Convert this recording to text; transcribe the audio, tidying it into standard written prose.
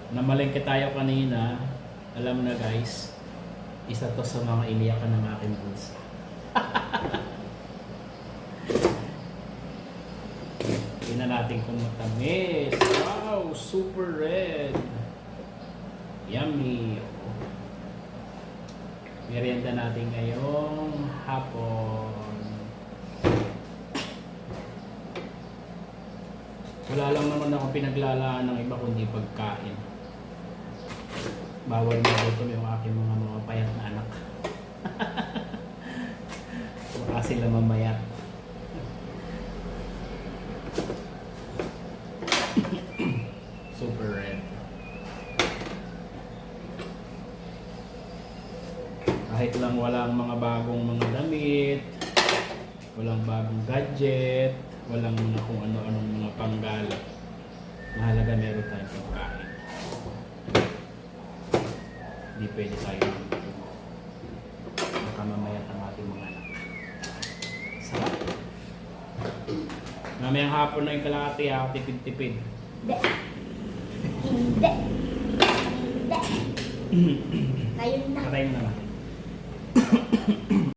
Namalengke tayo kanina. Alam na guys, isa to sa mga iniyakan ng aking bulsa. Tingnan natin kung matamis. Wow, super red. Yummy. Merienda natin ngayong hapon. Wala lang naman ako pinaglalaan ng iba kundi pagkain. Bawal magutom yung aking mga payat na anak. Baka sila mamayat. Super red. Kahit lang walang mga bagong mga damit, walang bagong gadget, walang mga kung ano-anong mga panggala, mahalaga meron tayong pagkain. Hindi pwede tayo baka mamayat ang ating mga anak. Sarap. Mamayang hapon na yung kalahati ha, tipid-tipid. Hindi. Hindi. Hindi. Kayo na. Katayin na natin.